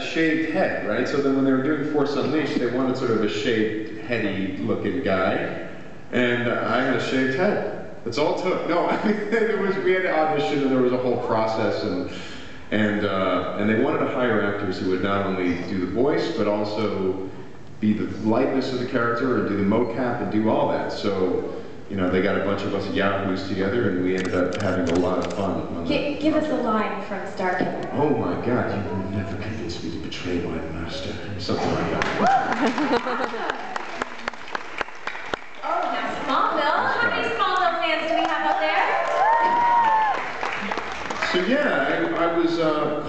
shaved head, right? So then when they were doing Force Unleashed, they wanted sort of a shaved, heady looking guy, and I had a shaved head. That's all it took. No, I mean, we had to audition, and there was a whole process, and they wanted to hire actors who would not only do the voice, but also be the likeness of the character, and do the mocap, and do all that. So, you know, they got a bunch of us yahoos together, and we ended up having a lot of fun. Give us a line from Starkiller. Oh my God, you will never convince me to betray my master. Something like that. Oh, now Smallville. How many Smallville fans do we have up there? So yeah, I was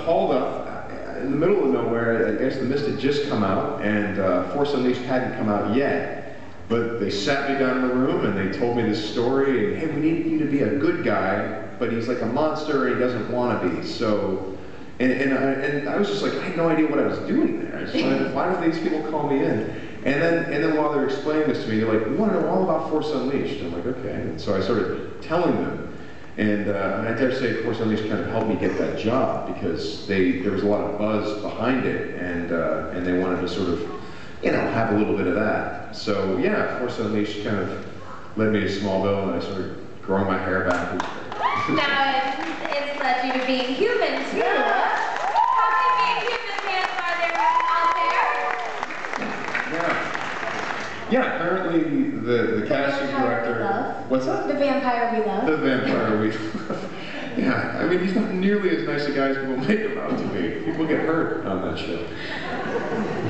called up in the middle of nowhere. I guess The Mist had just come out, and Force Unleashed hadn't come out yet. But they sat me down in the room and they told me this story, and hey, we need you to be a good guy, but he's like a monster and he doesn't want to be. So, and I was just like, I had no idea what I was doing there. I just wanted, why don't these people call me in? And then while they're explaining this to me, they're like, we want to know all about Force Unleashed. I'm like, okay. And so I started telling them. And I dare say Force Unleashed kind of helped me get that job, because there was a lot of buzz behind it, and they wanted to sort of, you know, have a little bit of that. So yeah, Force Unleashed kind of led me to Smallville, and I started growing my hair back. Now it's led you to being human too. How many being human fans are there out there? Yeah, apparently the casting director. What's that? The vampire we love. The vampire we love. Yeah, I mean, he's not nearly as nice a guy as people make him out to be. People get hurt on that show.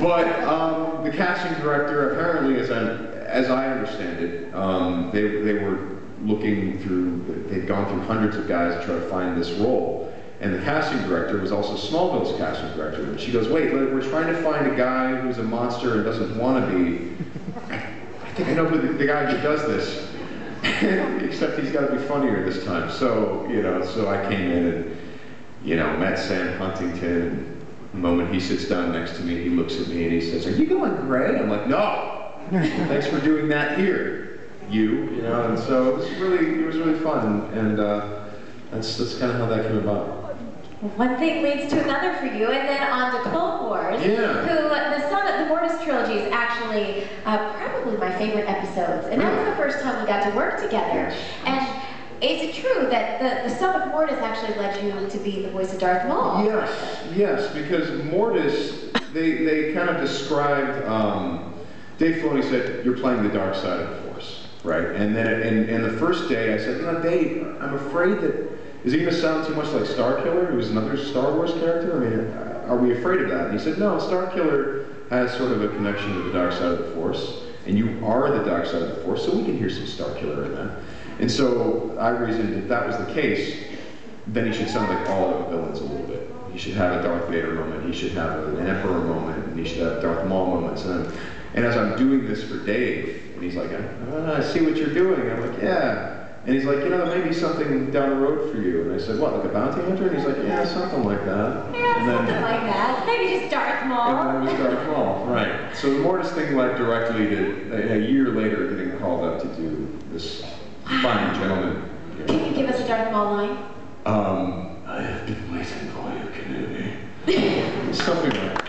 But the casting director, apparently, as I understand it, they were looking through, they'd gone through hundreds of guys to try to find this role. And the casting director was also Smallville's casting director. And she goes, wait, we're trying to find a guy who's a monster and doesn't want to be. I think I know who the guy who does this. Except he's got to be funnier this time. So, you know, so I came in and, you know, met Sam Huntington. And the moment he sits down next to me, he looks at me and he says, are you going gray? I'm like, no! Thanks for doing that here, you know. And so it was really fun. And that's kind of how that came about. One thing leads to another for you, and then on to Clone Wars, yeah. Who the Mortis trilogy is actually probably my favorite episodes, and that was the first time we got to work together. And is it true that the Son of Mortis actually led you to be the voice of Darth Maul? Yes, because Mortis, they kind of described, Dave Filoni said, you're playing the dark side of the Force, right? And then and the first day I said, you know, Dave, I'm afraid that, is he going to sound too much like Starkiller, who's another Star Wars character? I mean, are we afraid of that? And he said, no, Starkiller has sort of a connection to the dark side of the Force, and you are the dark side of the Force, so we can hear some Starkiller in that. And so I reasoned if that was the case, then he should sound like all of the villains a little bit. He should have a Darth Vader moment, he should have an Emperor moment, and he should have Darth Maul moments. And as I'm doing this for Dave, and he's like, I see what you're doing. I'm like, yeah. And he's like, you know, there may be something down the road for you. And I said, what, like a bounty hunter? And he's like, yeah, something like that. Yeah, something like that. Maybe just Darth Maul. And then it was Darth Maul, right. So the Mortis thing led directly to, a year later, getting called up to do this fine gentleman. Can you give us a Darth Maul line? I have been waiting for you, Kennedy. Something like that.